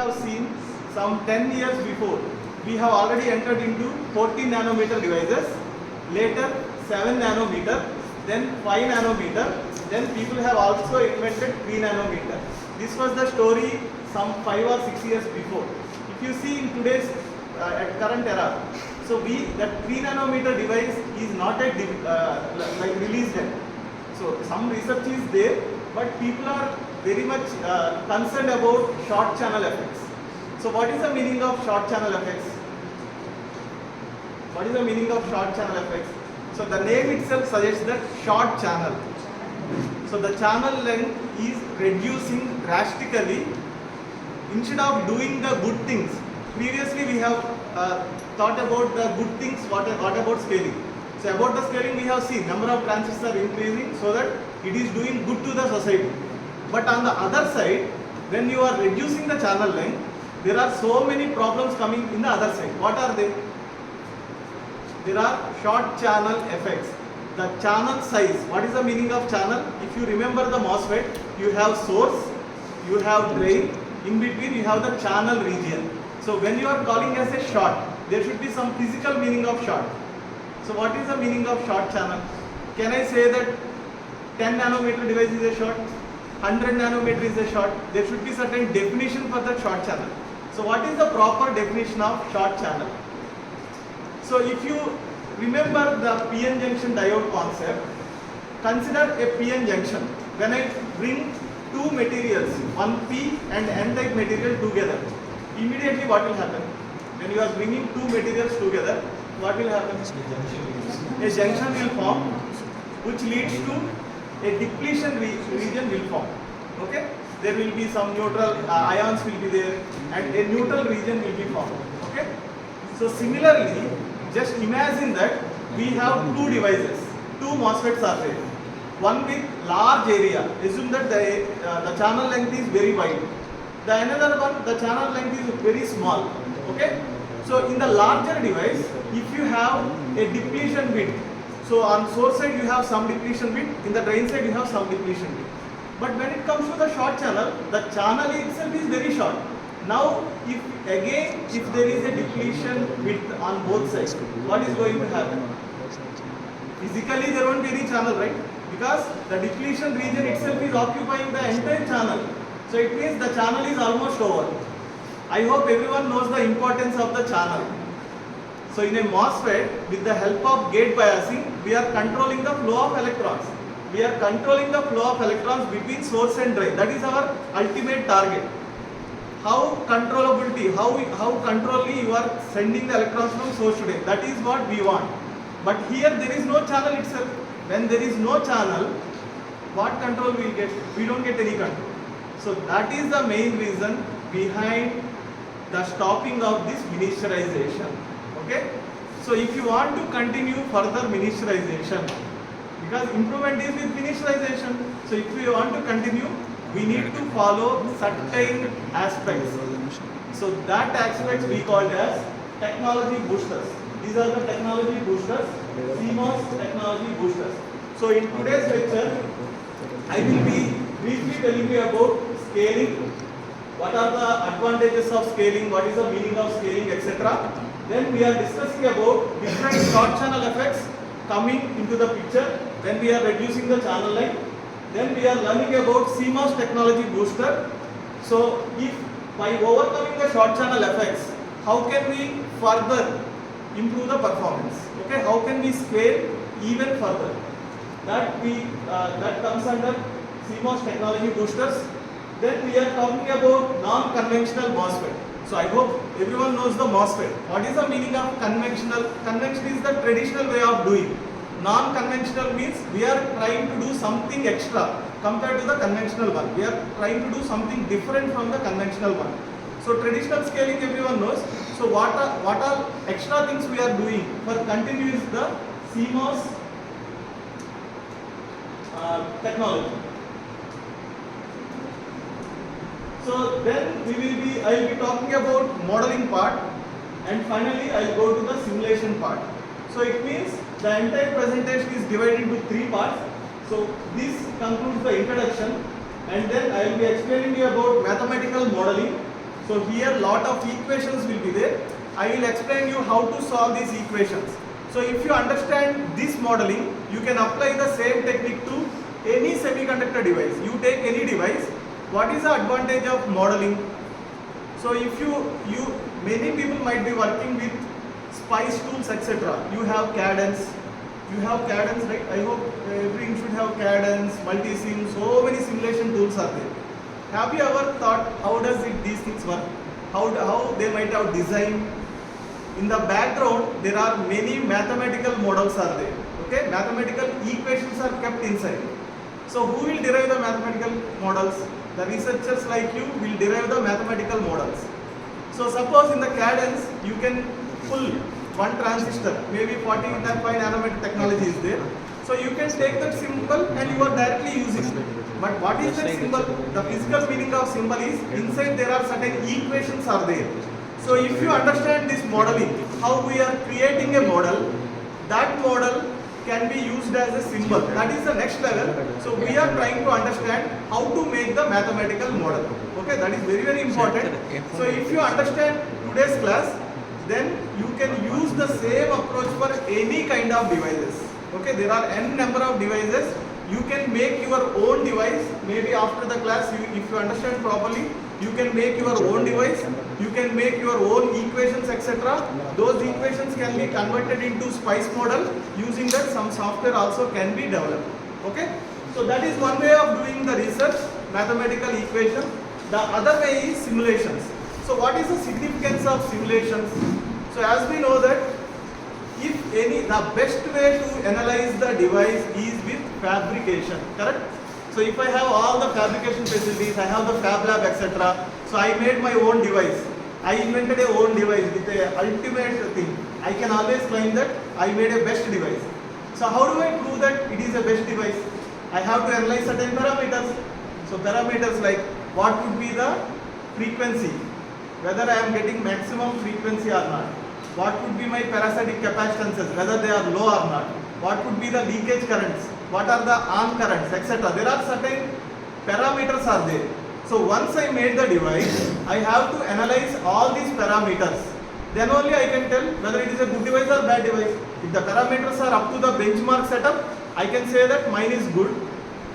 have seen some 10 years before, we have already entered into 14 nanometer devices, later 7 nanometer, then 5 nanometer, then people have also invented 3 nanometer. This was the story some 5 or 6 years before. If you see in today's at current era, so that 3 nanometer device is not yet like released yet. So some research is there, but people are very much concerned about short channel effects. So what is the meaning of short channel effects? What is the meaning of short channel effects? So the name itself suggests that short channel. So the channel length is reducing drastically. Instead of doing the good things, previously we have thought about the good things, what about scaling? So about the scaling we have seen number of transistors are increasing so that it is doing good to the society. But on the other side, when you are reducing the channel length, there are so many problems coming in the other side. What are they? There are short channel effects. The channel size. What is the meaning of channel? If you remember the MOSFET, you have source, you have drain, in between you have the channel region. So when you are calling as a short, there should be some physical meaning of short. So what is the meaning of short channel? Can I say that 10 nanometer device is a short, 100 nanometer is a short? There should be certain definition for that short channel. So what is the proper definition of short channel? So if you remember the PN junction diode concept, consider a PN junction. When I bring two materials, one P and N type material together, immediately what will happen? When you are bringing two materials together, what will happen? A junction will form, which leads to a depletion region will form. Okay? There will be some neutral ions will be there, and a neutral region will be formed. Okay? So similarly, just imagine that we have two devices, two MOSFETs are there. One with large area, assume that the channel length is very wide. The another one, the channel length is very small. Okay? So in the larger device, if you have a depletion bit, so on source side you have some depletion bit, in the drain side you have some depletion bit. But when it comes to the short channel, the channel itself is very short. Now, if there is a depletion width on both sides, what is going to happen? Physically there won't be any channel, right? Because the depletion region itself is occupying the entire channel. So it means the channel is almost over. I hope everyone knows the importance of the channel. So in a MOSFET, with the help of gate biasing, we are controlling the flow of electrons. We are controlling the flow of electrons between source and drain. That is our ultimate target. How controllability, how controlly you are sending the electrons from source to drain. That is what we want. But here there is no channel itself. When there is no channel, what control we will get? We don't get any control. So that is the main reason behind the stopping of this miniaturization. Okay? So if you want to continue further miniaturization, because improvement is with miniaturization, so if we want to continue, we need to follow certain aspects. So that aspects we call as technology boosters. These are the technology boosters, CMOS technology boosters. So in today's lecture, I will be briefly telling you about scaling, what are the advantages of scaling, what is the meaning of scaling, etc. Then we are discussing about different short channel effects coming into the picture when we are reducing the channel length. Then we are learning about CMOS technology booster. So if by overcoming the short channel effects, how can we further improve the performance? Okay, how can we scale even further? That comes under CMOS technology boosters. Then we are talking about non-conventional MOSFET. So I hope everyone knows the MOSFET. What is the meaning of conventional? Conventional is the traditional way of doing. Non-conventional means we are trying to do something extra compared to the conventional one. We are trying to do something different from the conventional one. So traditional scaling everyone knows. So what are extra things we are doing for continuous the CMOS technology. So then I will be talking about modeling part, and finally I will go to the simulation part. So it means the entire presentation is divided into three parts. So this concludes the introduction, and then I will be explaining you about mathematical modeling. So here lot of equations will be there. I will explain you how to solve these equations. So if you understand this modeling, you can apply the same technique to any semiconductor device. You take any device. What is the advantage of modeling? So if many people might be working with spice tools, etc. You have cadence. You have cadence, right? I hope everything should have cadence, multi-sim, so many simulation tools are there. Have you ever thought how does these things work? How they might have designed? In the background, there are many mathematical models are there. Okay, mathematical equations are kept inside. So who will derive the mathematical models? The researchers like you will derive the mathematical models. So suppose in the cadence, you can pull one transistor, maybe 45 nanometer technology is there. So you can take that symbol and you are directly using it. But what is that symbol? The physical meaning of symbol is inside there are certain equations are there. So if you understand this modeling, how we are creating a model, that model can be used as a symbol. That is the next level. So we are trying to understand how to make the mathematical model. Okay, that is very, very important. So if you understand today's class, then you can use the same approach for any kind of devices. Okay, there are n number of devices. You can make your own device. Maybe after the class, if you understand properly, you can make your own device. You can make your own equations, etc. Those equations can be converted into spice model. Using that, some software also can be developed. Okay, so that is one way of doing the research, mathematical equation. The other way is simulations. So what is the significance of simulations? So as we know that the best way to analyze the device is with fabrication, correct? So if I have all the fabrication facilities, I have the fab lab, etc. So I made my own device. I invented a own device with a ultimate thing. I can always claim that I made a best device. So how do I prove that it is a best device? I have to analyze certain parameters. So parameters like what would be the frequency, whether I am getting maximum frequency or not. What would be my parasitic capacitances, whether they are low or not. What would be the leakage currents, what are the arm currents, etc. There are certain parameters are there. So once I made the device, I have to analyze all these parameters. Then only I can tell whether it is a good device or bad device. If the parameters are up to the benchmark setup, I can say that mine is good.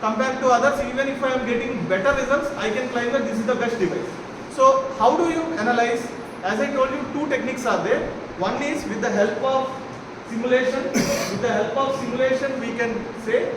Compared to others, even if I am getting better results, I can claim that this is the best device. So how do you analyze? As I told you, two techniques are there. One is with the help of simulation. With the help of simulation we can say.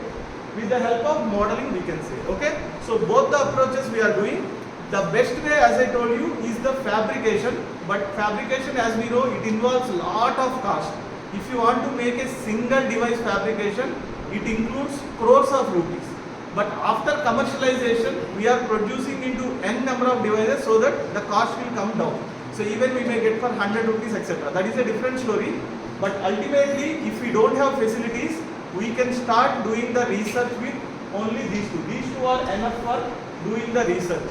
With the help of modeling we can say. Okay. So both the approaches we are doing. The best way, as I told you, is the fabrication. But fabrication, as we know, it involves lot of cost. If you want to make a single device fabrication, it includes crores of rupees. But after commercialization, we are producing into n number of devices so that the cost will come down. So even we may get for 100 rupees, etc. That is a different story. But ultimately, if we don't have facilities, we can start doing the research with only these two. These two are enough for doing the research.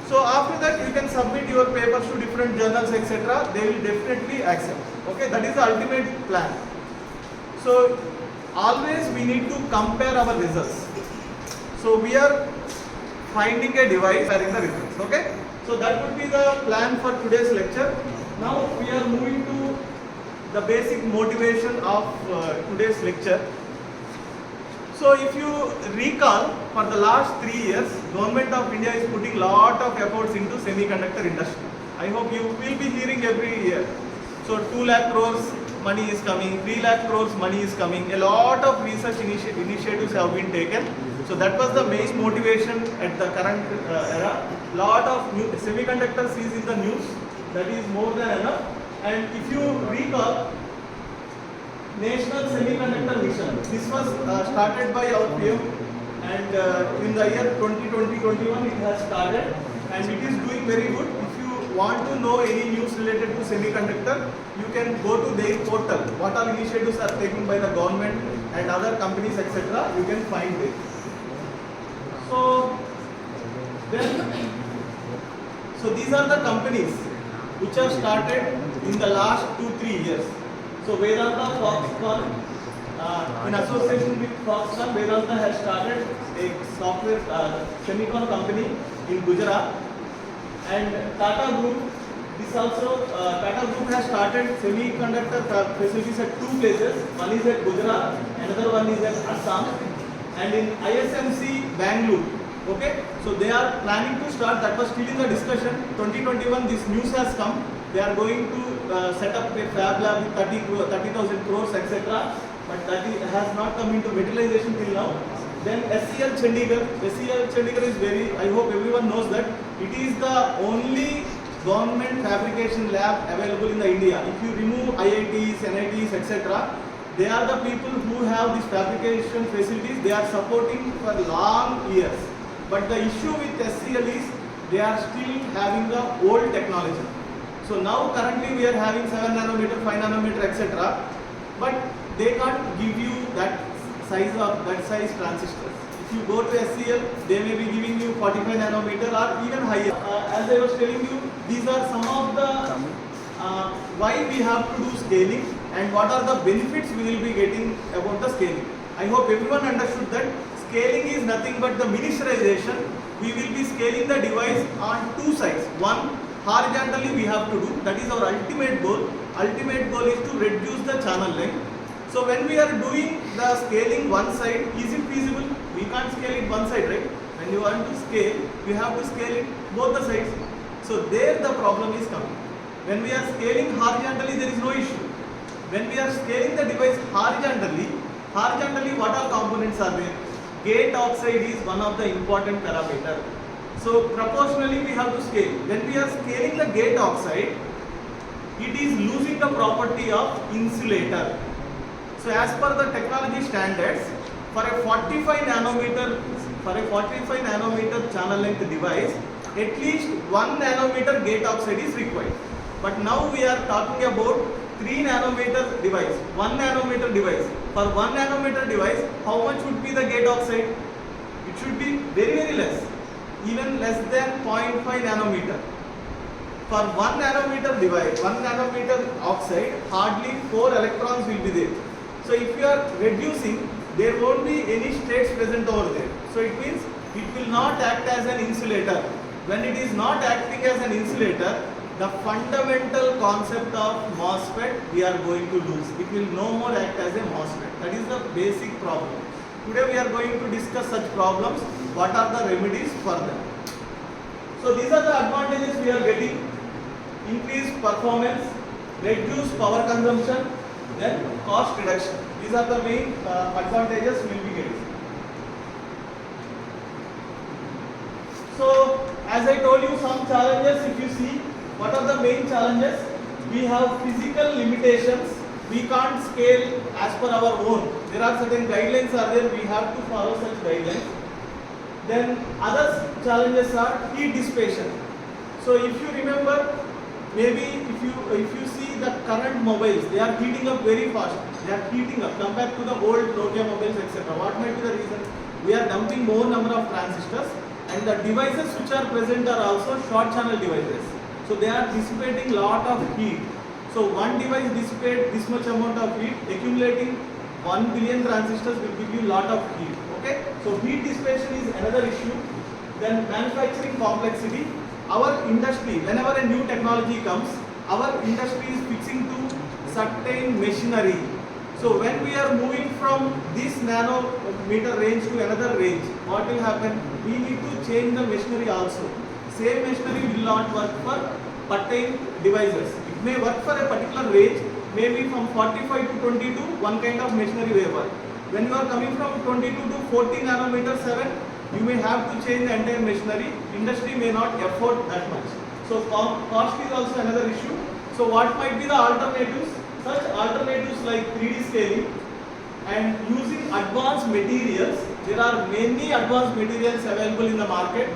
So after that, you can submit your papers to different journals, etc. They will definitely accept. Okay, that is the ultimate plan. So always we need to compare our results. So we are finding a device comparing the results. Okay. So that would be the plan for today's lecture. Now we are moving to the basic motivation of today's lecture. So if you recall, for the last 3 years, Government of India is putting lot of efforts into semiconductor industry. I hope you will be hearing every year. So 2 lakh crores money is coming, 3 lakh crores money is coming. A lot of research initiatives have been taken. So that was the main motivation at the current era. Lot of new semiconductors is in the news. That is more than enough. And if you recall, National Semiconductor Mission. This was started by our PM, and in the year 2020-21 it has started, and it is doing very good. If you want to know any news related to semiconductor, you can go to their portal. What all initiatives are taken by the government and other companies, etc. You can find it. So these are the companies which have started in the last 2-3 years. So Vedanta, Foxconn, in association with Foxconn, Vedanta has started a software semicon company in Gujarat, and Tata Group This also, Tata Group has started semiconductor facilities at two places. One is at Gujarat, another one is at Assam, and in ISMC Bangalore. Okay, so they are planning to start. That was still in the discussion. 2021, this news has come. They are going to set up a fab lab with 30,000 crores, etc. But that has not come into materialization till now. Then SCL Chandigarh is very, I hope everyone knows that it is the only government fabrication lab available in the India. If you remove IITs, NITs, etc., they are the people who have these fabrication facilities. They are supporting for long years. But the issue with SCL is they are still having the old technology. So now currently we are having 7 nanometer, 5 nanometer, etc. But they can't give you that size transistors. If you go to SCL, they may be giving you 45 nanometer or even higher. As I was telling you, these are some of the why we have to do scaling and what are the benefits we will be getting about the scaling. I hope everyone understood that scaling is nothing but the miniaturization. We will be scaling the device on two sides. One, horizontally we have to do, that is our ultimate goal. Ultimate goal is to reduce the channel length. So when we are doing the scaling one side, is it feasible? We can't scale it one side, right? When you want to scale, we have to scale it both the sides. So there the problem is coming. When we are scaling horizontally, there is no issue. When we are scaling the device horizontally what all components are there? Gate oxide is one of the important parameter. So proportionally we have to scale. When we are scaling the gate oxide, it is losing the property of insulator. So as per the technology standards, for a 45 nanometer channel length device, at least 1 nanometer gate oxide is required. But now we are talking about 3 nanometer device, 1 nanometer device. For 1 nanometer device, how much would be the gate oxide? It should be very, very less, even less than 0.5 nanometer. For 1 nanometer device, 1 nanometer oxide, hardly 4 electrons will be there. So if you are reducing, there won't be any states present over there. So it means it will not act as an insulator. When it is not acting as an insulator, the fundamental concept of MOSFET we are going to lose. It will no more act as a MOSFET. That is the basic problem. Today we are going to discuss such problems. What are the remedies for them? So these are the advantages we are getting. Increased performance, reduced power consumption, then cost reduction. These are the main advantages we will be getting. So as I told you, some challenges, if you see, what are the main challenges? We have physical limitations. We can't scale as per our own. There are certain guidelines are there. We have to follow such guidelines. Then other challenges are heat dissipation. So if you remember, maybe if you see the current mobiles, they are heating up very fast. They are heating up compared to the old Nokia mobiles, etc. What might be the reason? We are dumping more number of transistors, and the devices which are present are also short channel devices. So they are dissipating lot of heat. So one device dissipates this much amount of heat, accumulating 1 billion transistors will give you lot of heat. Okay. So heat dissipation is another issue. Then manufacturing complexity. Our industry, whenever a new technology comes, our industry is fixing to certain machinery. So when we are moving from this nanometer range to another range, what will happen? We need to change the machinery also. Same machinery will not work for certain devices. It may work for a particular range, maybe from 45 to 22, one kind of machinery will work. When you are coming from 22 to 14 nanometer 7, you may have to change the entire machinery. Industry may not afford that much. So cost is also another issue. So what might be the alternatives? Such alternatives like 3D scaling and using advanced materials. There are many advanced materials available in the market.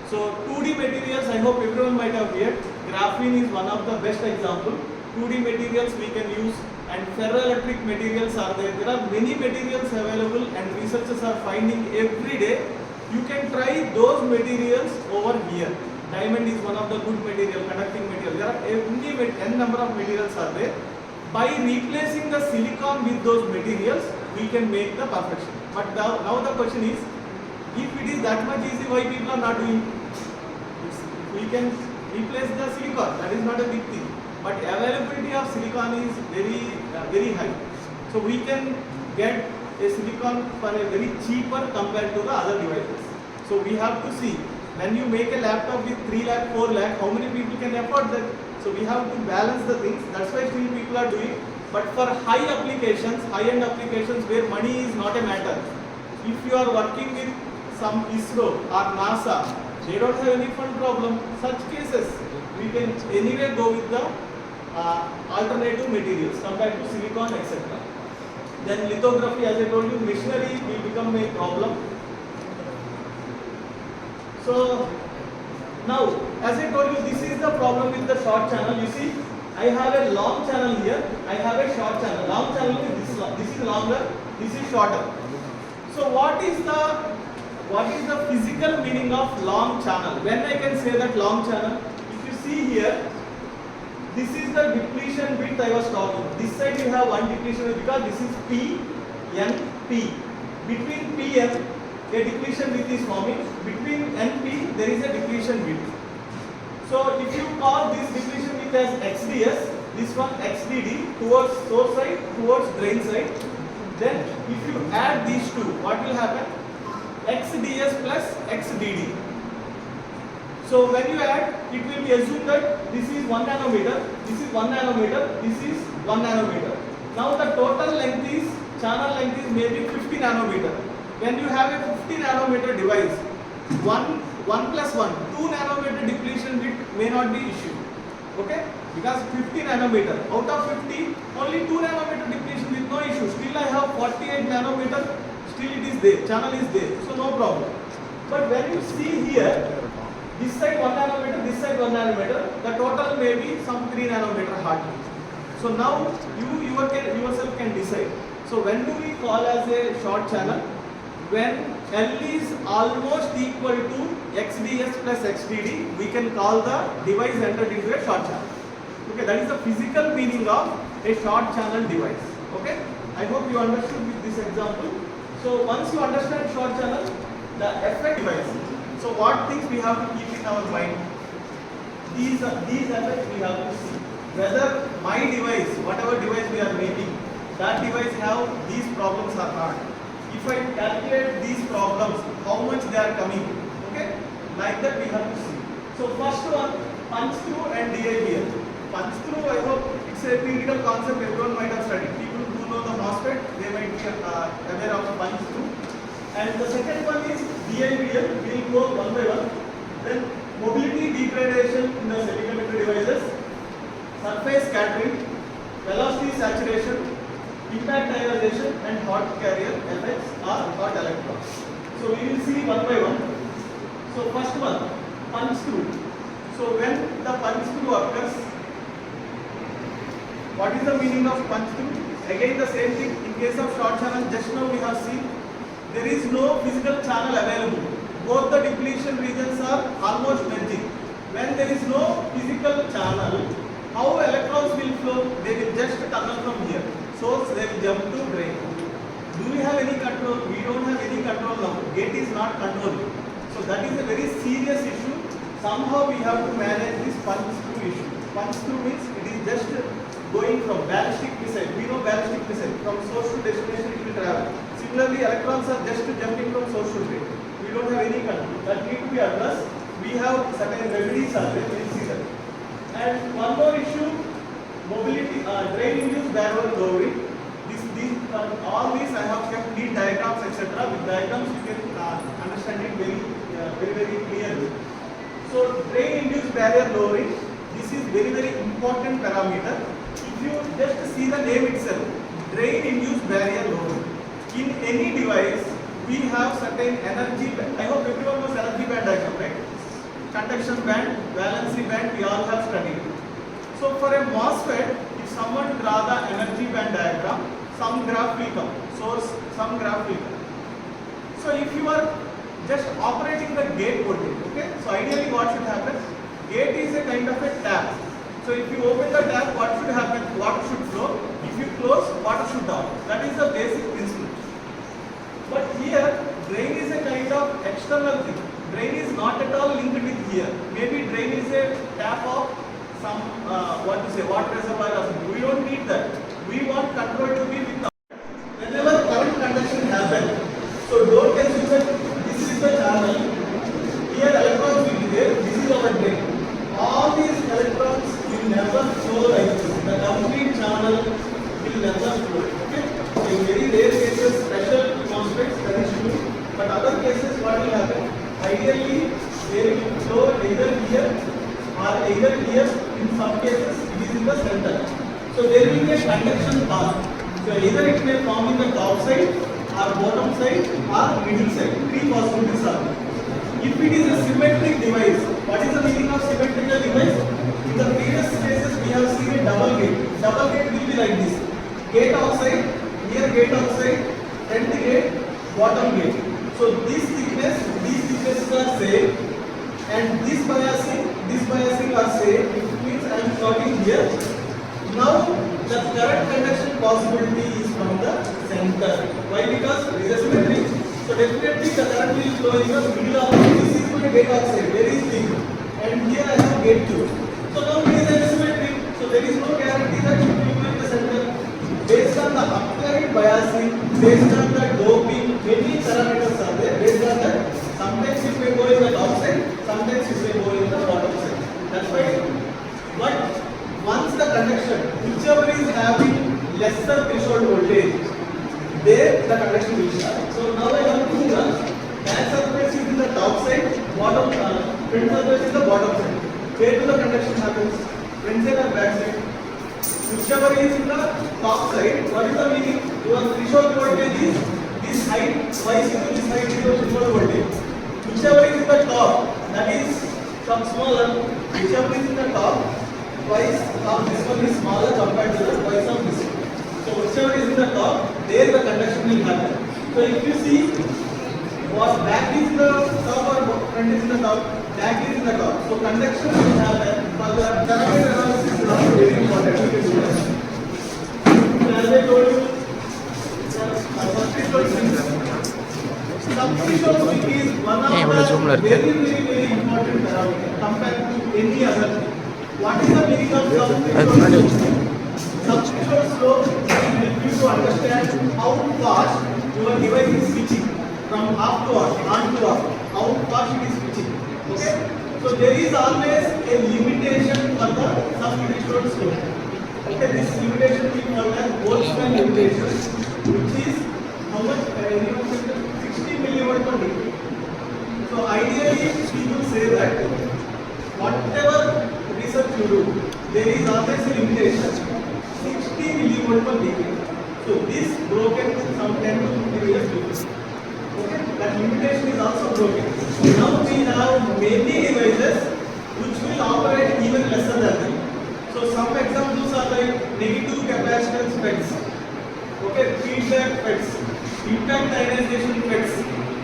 So 2D materials, I hope everyone might have heard. Graphene is one of the best example. 2D materials we can use, and ferroelectric materials are there. There are many materials available, and researchers are finding every day. You can try those materials over here. Diamond is one of the good material, conducting material. There are n number of materials are there. By replacing the silicon with those materials, we can make the perfection. But now the question is, if it is that much easy, why people are not doing? We replace the silicon. That is not a big thing. But availability of silicon is very high. So we can get a silicon for a very cheaper compared to the other devices. So we have to see, when you make a laptop with 3 lakh, 4 lakh, how many people can afford that? So we have to balance the things. That's why still people are doing. But for high applications, high-end applications where money is not a matter, if you are working with some ISRO or NASA, they don't have any fund problem. Such cases, we can anyway go with the alternative materials compared to silicon, etc. Then lithography, as I told you, machinery will become a problem. So now, as I told you, this is the problem with the short channel. You see, I have a long channel here, I have a short channel. Long channel is this long. This is longer, this is shorter. So what is the physical meaning of long channel? When I can say that long channel? If you see here, this is the depletion width I was talking. This side you have one depletion width because this is P, N, P. Between P and a depletion width is forming. Between N, P there is a depletion width. So if you call this depletion width as XDS, this one XDD, towards source side, towards drain side, then if you add these two, what will happen? XDS plus XDD. So when you add, it will be assumed that this is 1 nanometer, this is 1 nanometer, this is 1 nanometer. Now the total length is, channel length is maybe 50 nanometer. When you have a 50 nanometer device, 1 plus 1, 2 nanometer depletion width may not be issue. Okay? Because 50 nanometer, out of 50, only 2 nanometer depletion width, no issue. Still I have 48 nanometer, still it is there, channel is there, so no problem. But when you see here, this side 1 nanometer, this side 1 nanometer, the total may be some 3 nanometer hardly. So now you yourself can decide. So when do we call as a short channel? When L is almost equal to XDS plus XDD, we can call the device entered into a short channel. Okay, that is the physical meaning of a short channel device. Okay, I hope you understood with this example. So once you understand short channel, the effect device. So what things we have to keep in our mind? These effects we have to see. Whether my device, whatever device we are making, that device have these problems or not. If I calculate these problems, how much they are coming, okay? Like that we have to see. So first one, punch through and DIBL. Punch through, I hope it's a theoretical concept everyone might have studied. People who know the MOSFET, they might be aware of the punch through. And the second one is DIBL. We will go one by one. Then mobility degradation in the semiconductor devices, surface scattering, velocity saturation, impact ionization, and hot carrier effects or hot electrons. So we will see one by one. So first one, punch through. So when the punch through occurs, what is the meaning of punch through? Again the same thing. In case of short channel, just now we have seen there is no physical channel available. Both the depletion regions are almost merging. When there is no physical channel, how electrons will flow? They will just tunnel from here. Source, they will jump to drain. Do we have any control? We don't have any control now. Gate is not controlled. So that is a very serious issue. Somehow we have to manage this punch through issue. Punch through means it is just going from ballistic missile. We know ballistic missile. From source to destination it will travel. Similarly, electrons are just jumping from source to drain. We don't have any control. That need to be addressed. We have certain remedies are there. We will see that. And one more issue. Mobility, drain-induced barrel lowering. All these I have kept neat diagrams, etc. With diagrams you can understand it very clearly. So drain-induced barrier lowering. This is very important parameter. If you just see the name itself, drain-induced barrier lowering. In any device, we have certain energy band. I hope everyone knows energy band diagram, right? Conduction band, valency band. We all have studied. So for a MOSFET, if someone draw the energy band diagram, some graph will come. Source, some graph will come. So if you are just operating the gate voltage, okay? So ideally what should happen? Gate is a kind of a tap. So if you open the tap, what should happen? Water should flow. If you close, water should down. That is the basic principle. But here, drain is a kind of external thing. Drain is not at all linked with here. Maybe drain is a tap of some water reservoir or something. We don't need that. We want control to be with the whenever current conduction happens. So don't assume that this is the channel. Here electrons will be there. This is our drain. All these electrons will never flow like this. The complete channel will never flow. Okay? So in very rare cases, special MOSFETs that is true. But other cases, what will happen? Ideally, there will flow either here or either here. In some cases, it is in the center. So there will be a conduction path. So either it may form in the top side, or bottom side, or middle side. Three possibilities are there. If it is a symmetric device, what is the meaning of symmetrical device? In the previous cases, we have seen a double gate. Double gate will be like this. Gate outside, here gate outside, and the gate, bottom gate. So this thickness, these thicknesses are same, and this biasing are same. It means I am plotting here. Now the current conduction possibility is from the center. Why? Because it is a symmetric. So definitely the current will flow in the middle of this is going to gate outside. There is thing, and here I have gate 2. So now it is asymmetric. So there is no guarantee that it will be in the center. Based on the apparent biasing, based on the doping, many parameters are there. Based on that, sometimes it may go in the top side, sometimes it may go in the bottom side. That's why. But once the conduction, whichever is having lesser threshold voltage, there the conduction will start. So now I have two runs. Back surface is in the top side, front surface is the bottom side. Where do the conduction happens? Front side or back side? Whichever is in the top side, what is the meaning? Your threshold voltage is this height, twice into this height is your threshold voltage. Whichever is in the top, that is some smaller. Whichever is in the top, twice of this one is smaller compared to the twice of this one. So whichever is in the top, there the conduction will happen. So if you see, what back is in the top or front is in the top, back is in the top. So conduction will happen. For the parameter analysis is also very important. You can do that. So as I told you, subthreshold swing is one of the very important parameters compared to any other thing. What is the meaning of subthreshold slope? Subthreshold slope will help you to understand how fast your device is switching from off to on to off. How fast it is switching. Okay? So there is always a limitation for the subthreshold slope. Okay, this limitation we call as Boltzmann limitation, which is how much? 60 millivolt per decade. So ideally, people say that whatever research you do, there is always a limitation, 60 millivolt per decade. So this broken some 10 to 15 years before. Okay, that limitation is also broken. Now we have many devices which will operate even lesser than that. So some examples are like negative capacitance FETs, okay, feedback FETs, impact ionization FETs.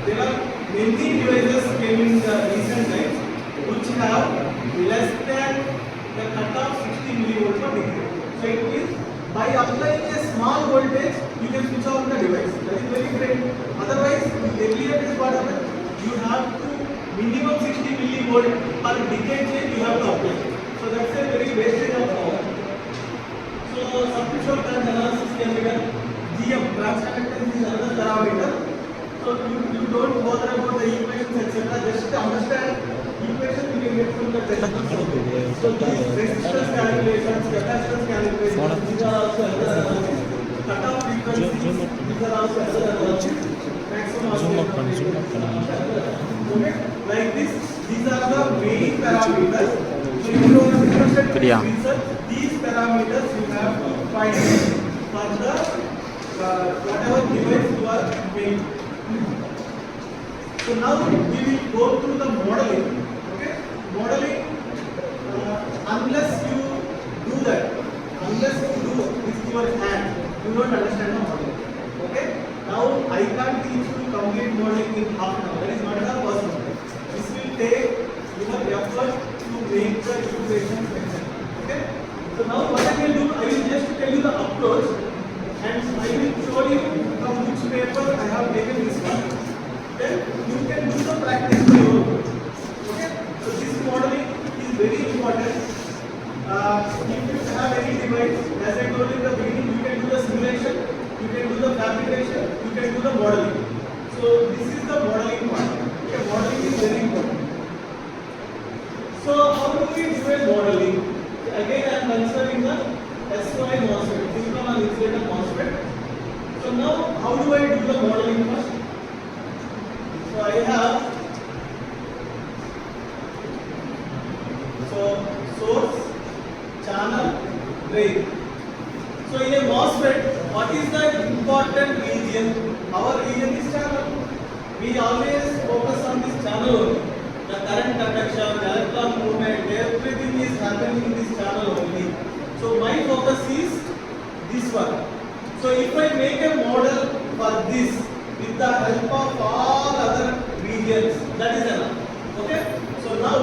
There are many devices came in the recent times which have less than the cutoff 60 millivolt per decade. So it means by applying a small voltage, you can switch off the device. That is very great. Otherwise, earlier is what happened. You have to minimum 60 millivolt per decade change you have to apply. So that's a very wastage of power. So subthreshold current analysis can be done. GM, transconductance is another parameter. So you don't bother about the equations etc. Just understand equation you can get from the textbook. So these resistance calculations, capacitance calculations, these are also another analysis. Cutoff frequencies, these are also another analysis. Maximum okay, like this, these are the main parameters. So if you are interested in research, these parameters you have to find for the whatever device you are making. So now we will go through the modeling. Okay, modeling. Unless you do that, unless you do with your hand, you don't understand the modeling. Okay. Now I can't teach you complete modeling in half an hour. That is not at all possible. This will take your effort to make the equations exact. Okay. So now what I will do, I will just tell you the approach, and I will show you from which paper I have taken this one. Then you can do the practice. have any device, as I told you in the beginning, you can do the simulation, you can do the fabrication, you can do the modeling. So this is the modeling part. Okay, modeling is very important. So how do we do a modeling? Again, I am considering the SOI MOSFET, silicon on insulator MOSFET. So now, how do I do the modeling first? So I have source, channel, drain. So in a MOSFET, what is the important region? Our region is channel. We always focus on this channel only. The current conduction, the electron movement, everything is happening in this channel only. So my focus is this one. So if I make a model for this with the help of all other regions, that is enough. Okay? So now,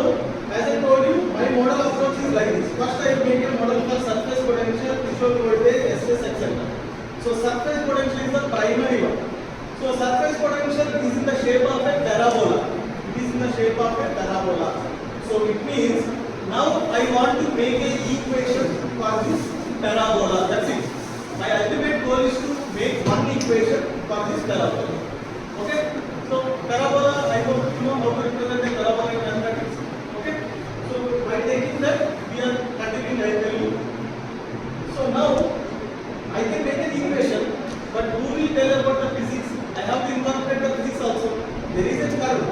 as I told you, my model approach is like this. First I make a model for surface potential, threshold voltage, SS, etc. So surface potential is the primary one. So surface potential is in the shape of a parabola. It is in the shape of a parabola. So it means now I want to make an equation for this parabola. That's it. My ultimate goal is to make one equation for this parabola. Okay? So parabola, I hope you know how to represent a parabola in mathematics. Okay? So by taking that, we are continuing, I tell you. So now I can make an equation, but who will tell about the physics? I have to incorporate the physics also. There is a curve.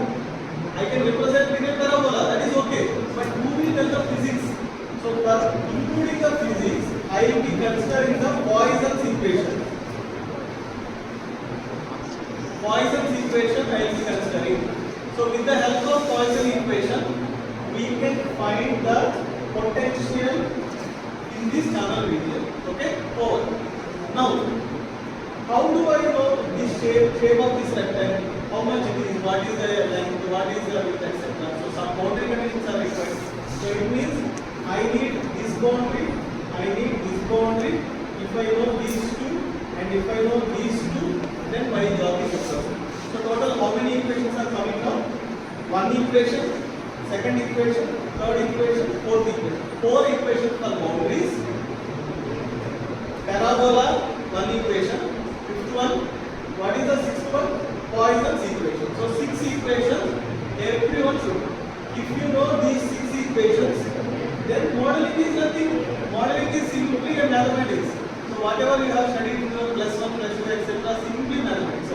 I can represent in a parabola, that is okay. But who will tell the physics? So for including the physics, I will be considering the Poisson's equation. Poisson's equation I will be considering. So with the help of Poisson's equation, we can find the potential in this channel region. Okay? Over. Now, how do I know this shape of this rectangle? How much it is? What is the length? What is the width, etc. So some boundary conditions are required. So it means I need this boundary, I need this boundary. If I know these two, and if I know these two, then my job is successful. So total how many equations are coming now? One equation, second equation, third equation, fourth equation. Four equations for boundaries. Parabola, one equation. Fifth one, what is the sixth one? Poisson's equation. So 6 equations, everyone should know. If you know these 6 equations, then modeling is nothing. Modeling is simply a mathematics. So whatever you have studied in your plus 1, plus 2, etc., simply mathematics.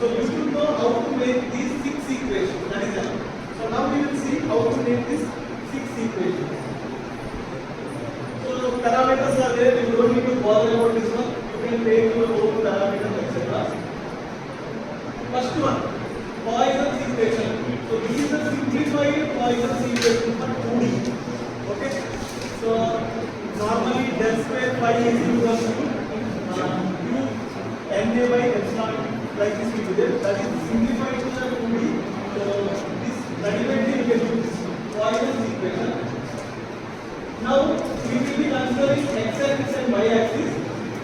So you should know how to make these 6 equations. That is enough. So now we will see how to make these 6 equations. So parameters are there. You don't need to bother about this one. You can take your own parameters, etc. First one, Poisson's equation. So this is the simplified Poisson's equation for 2D. Okay. So normally del square phi is equal to u nj by epsilon, like this will be there. That is simplified to the 2D. So this ultimately we can use Poisson's equation. Now we will be considering x-axis and y-axis.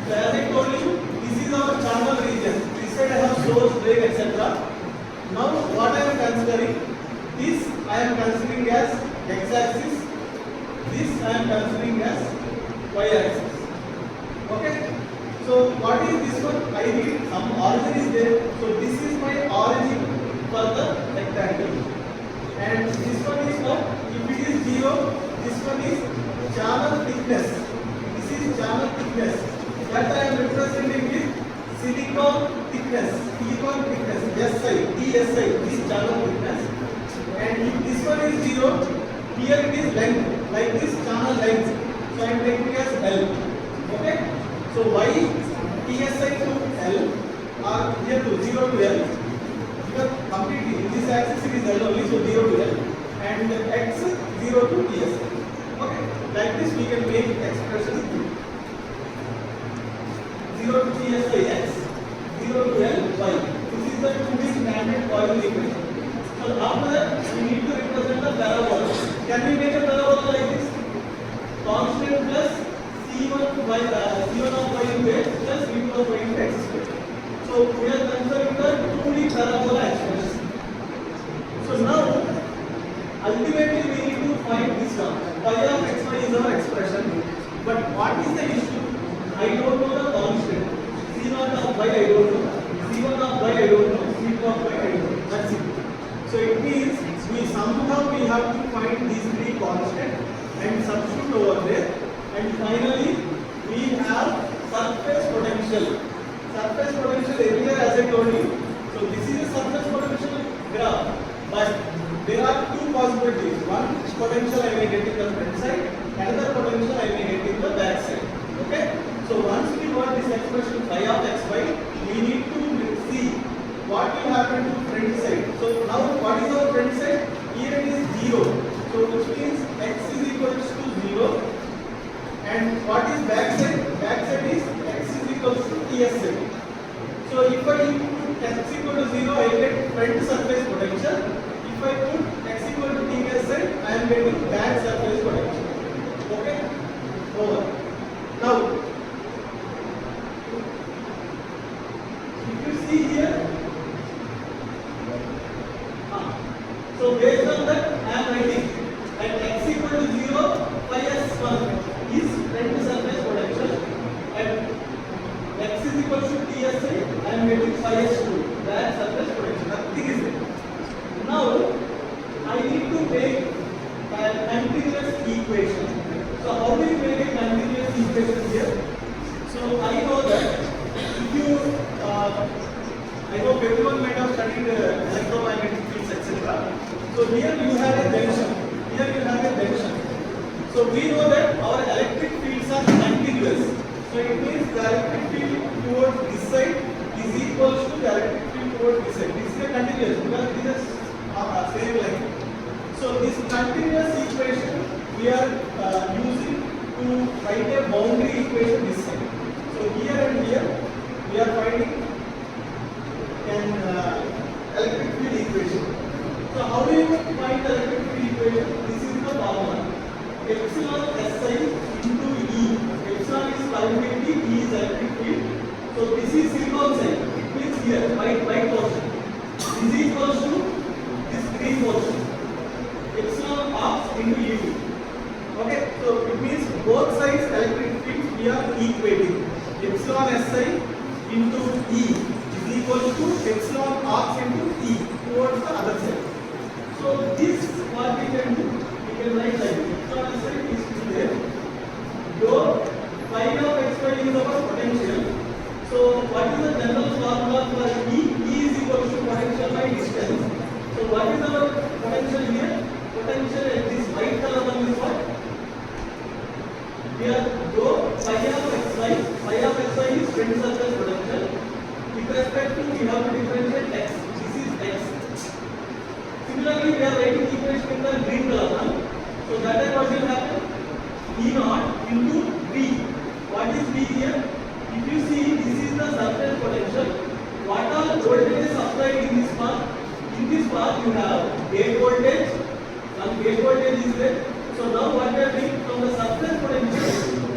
So as I told you, this is our channel region. This side I have source, drain, etc. Now what I am considering? This I am considering as x-axis. This I am considering as y-axis. Okay. So what is this one? I need some origin is there. So this is my origin for the rectangle. And this one is what? If it is 0, this one is channel thickness. This is channel thickness. That I am representing with silicon thickness. Silicon thickness. SI, TSI, this channel thickness. And if this one is 0, here it is length, like this channel length. So I am taking as L. Okay? So Y, TSI to L are here to 0 to L. Because completely in this axis it is L only, so 0 to L. And X 0 to TSI. Okay? Like this we can make expression 0 to TSI X, 0 to L Y. This is the 2D standard Poisson equation. So after that we need to represent the parabola. Can we make a parabola like this? Constant plus C1 of y into x plus V2 of y into x squared. So we are considering the 2D parabola expression. So now ultimately we need to find this one. Phi of xy is our expression. But is the issue? I don't know the constant. C0 of y I don't know. C1 of y I don't know. C2 of y I don't know. That's it. So it means we somehow we have to find these three constants and substitute over there. And finally we have surface potential. Surface potential earlier as I told you. So this is a surface potential graph. But there are two possibilities. One potential I may get in the front side, another potential I may get in the back side. Okay? So once we got this expression phi of xy, we need to see what will happen to front side. So now what is our front side? Here it is 0. So which means x is equal to 0. And what is back side? Back side is x is equal to ts side. So if I put x equal to 0, I get front surface potential. If I put x equal to ts side, I am getting back surface potential. Okay? Over. Now, if you see here, so based on that, I am writing at x equal to 0, phi s1 is front surface potential. At x is equal to ts side, I am getting phi s2, back surface potential. Nothing is there. Now, I need to make a continuous equation. So how do you make a continuous equation here? So I know that if you, I hope everyone might have studied electromagnetic fields, etc. So here you have a junction. Here you have a junction. So we know that our electric fields are continuous. So it means the electric field towards this side is equal to the electric field towards this side. This is a continuous because this is same line. So this continuous equation we are using to write a boundary equation this side. So here and here we are finding an electric field equation. So how do you find the electric field equation? This is the formula. Epsilon SI into E. Epsilon is permittivity, E is electric field. So this is silicon side. It means here white portion. This is equals to this green portion. Epsilon ox into E2. Okay, so it means both sides electric field we are equating. Epsilon SI into E is equal to epsilon ox into E towards the other side. So this what we can do, we can write like epsilon SI is there. Though phi of xy is our potential. So what is the general formula for E? E is equal to potential by distance. So what is our potential here? Potential at this white color one is what? Here, though phi of xy is front surface potential. With respect to, we have to differentiate x. This is x. Similarly, we are writing equation in the green color one. So that is what will happen. E0 into V. What is V here? If you see, this is the surface potential. What are voltages applied in this path? In this path, you have gate voltage. One gate voltage is there. So now what we are doing from the surface potential,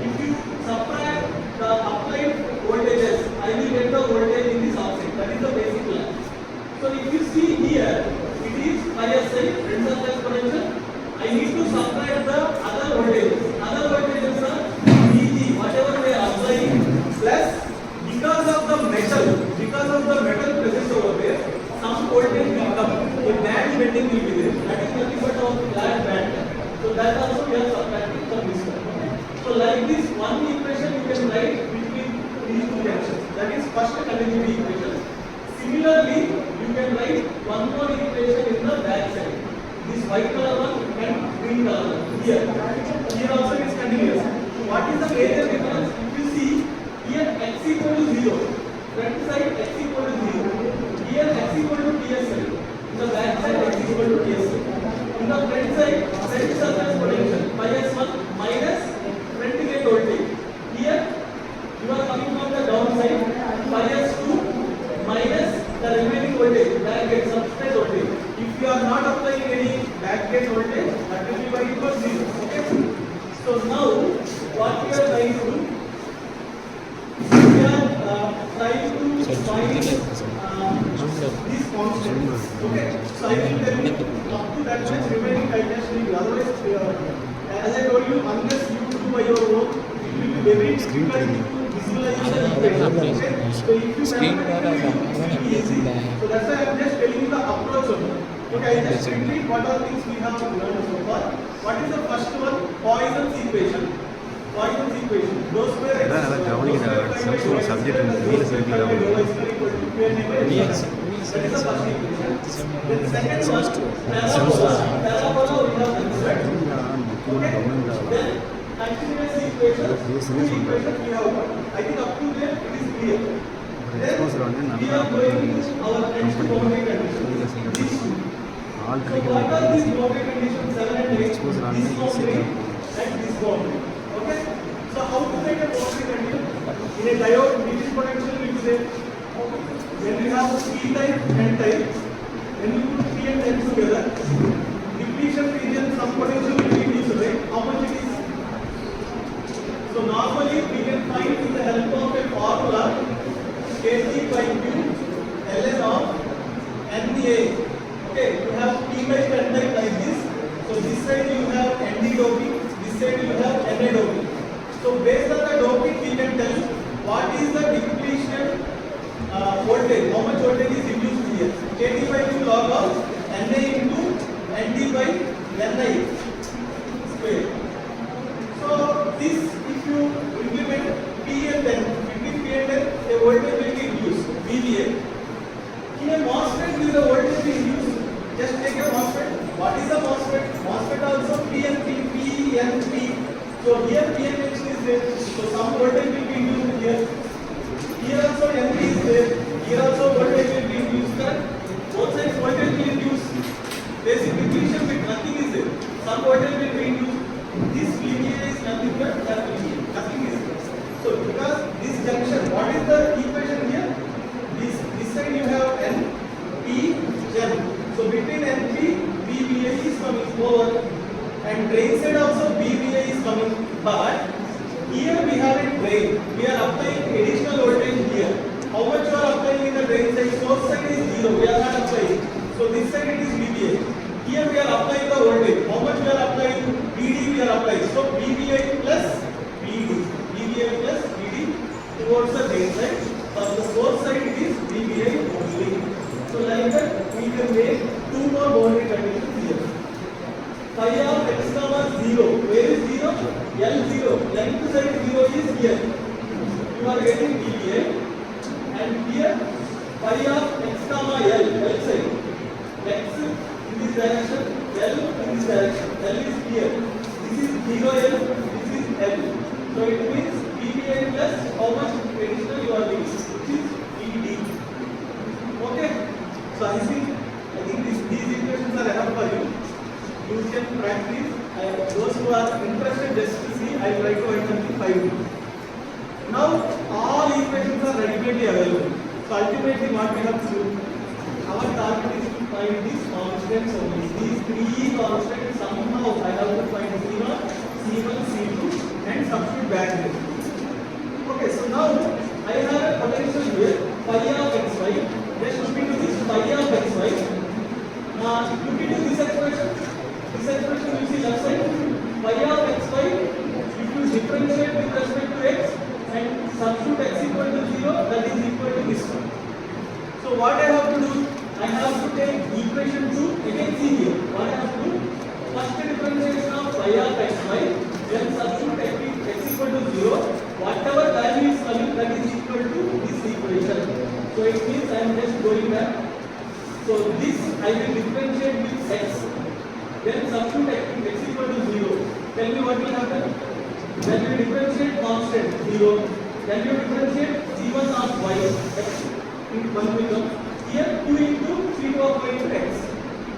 if you subtract the applied voltages, I will get the voltage in this offset. That is the basic line. So if you see here, it is phi SI, front surface potential. I need to subtract the other voltages. Other voltages are VG, whatever we are applying, plus because of the metal present over there, some voltage will come. A band bending will be there. That is nothing but our flat band. So that also we are subtracting from this one. So like this one equation you can write between these two junctions. That is first continuity equation. Similarly, you can write one more equation in the back side. This white color one and green color one. Here also it is continuous. What is the major difference? If you see, here x equal to 0. Front side x equal to 0. Here x equal to ts side. In the back side x equal to ts side. In the front side, front surface potential phi s1 minus front gate voltage. Here you are coming from the down side, phi s2 minus the remaining voltage, back gate substrate voltage. If you are not applying any back gate voltage, that will be by equal 0. Okay. So now what we are trying to do, we are trying to find these constants. Okay. So I will tell you up to that much remaining I just need. Otherwise, as I told you, unless you do by your own, it will be very difficult to visualize the equation. Okay? So if you mathematically it will be easy. So that's why I am just telling you the approach only. Okay, I just repeat what are things we have learned so far. What is the first one? Poisson's equation. Poisson's equation. Those were subject in the yes. That is the first equation. Then second one, parabola. Parabola we have considered. Okay. Then continuous equation. Two equations we have got. I think up to there it is clear. Then we are going to our next boundary condition. These two. So what are these boundary conditions? 7 and 8. This boundary and this boundary. Okay. So how to make a boundary condition? In a diode, DC potential will be there. When you have P type and type, when you put P and N together, depletion region, some potential will be induced, right? How much it is? So normally we can find with the help of a formula KT by Q ln of NA. Okay, you have P by N type like this. So this side you have ND doping, this side you have NA doping. So based on the doping we can tell what is the depletion voltage, how much voltage is induced here. KT by Q log of NA into ND by NI square. So this if you implement P and N, between P and N, a voltage will be induced, VBA. In a MOSFET, will the voltage be induced? Just take a MOSFET. What is the MOSFET? MOSFET also PNP, PNP. So here PNP is there. So some voltage will be induced here. Here also NP is there. Here also voltage will be induced. Both sides voltage will be induced. Basic depletion with nothing is there. Some voltage will be induced. This VBA is nothing but that VBA. Nothing is there. So because this junction, what is the equation here? This side you have N, P, N. So between NP, VBA is coming over, and drain side also VBA is coming. But here we have a drain. We are applying additional voltage here. How much you are applying in the drain side? Source side is 0. We are not applying. So this side it is VBA. Here we are applying the voltage. How much we are applying? VD we are applying. So VBA plus VD. VBA plus VD towards the drain side. On the source side it is VBA only. So like that we can make two more boundary conditions here. Phi of x comma 0. Where is 0? L0. Length side 0 is here. You are getting VBA. And here phi of x comma L. L side. X in this direction. L in this direction. L is here. This is 0 L. This is L. So it means VBA plus how much additional you are doing, which is VD. Okay. So I think these equations are enough for you. You can practice. Those who are interested just to see, I will try to identify 5 minutes. Now all equations are readily available. So ultimately what we have to do, our target is to find these constants only. These 3 constants somehow I have to find C0, C1, C2 and substitute back there. Okay, so now I have a potential here, phi of xy. Just look into this phi of xy. Look into this expression. This expression you see left side. Phi of xy, if you differentiate with respect to x and substitute x equal to 0, that is equal to this one. So what I have to do? I have to take equation 2, again see here. What I have to do? First differentiation of phi of xy, then substitute x equal to 0. Whatever value is coming, that is equal to this equation. So it means I am just going back. So this I will differentiate with x. Then substitute x equal to 0. Tell me what will happen? Then you differentiate constant 0. Then you differentiate c1 of y. X into 1 will come. Here 2 into c2 of y into x.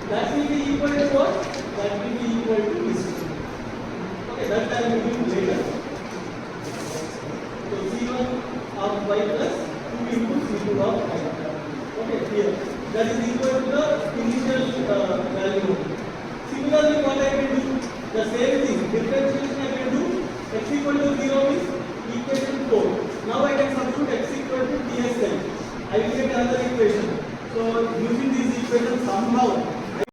That will be equal to what? That will be equal to this. Okay, that I will do later. So c1 of y plus 2 into c2 of y. Okay, here. That is equal to the initial value. Similarly, what I can do? The same thing. Differentiation I can do. X equal to 0 is equation 4. Now I can substitute x equal to TSL. I will get another equation. So using these equations somehow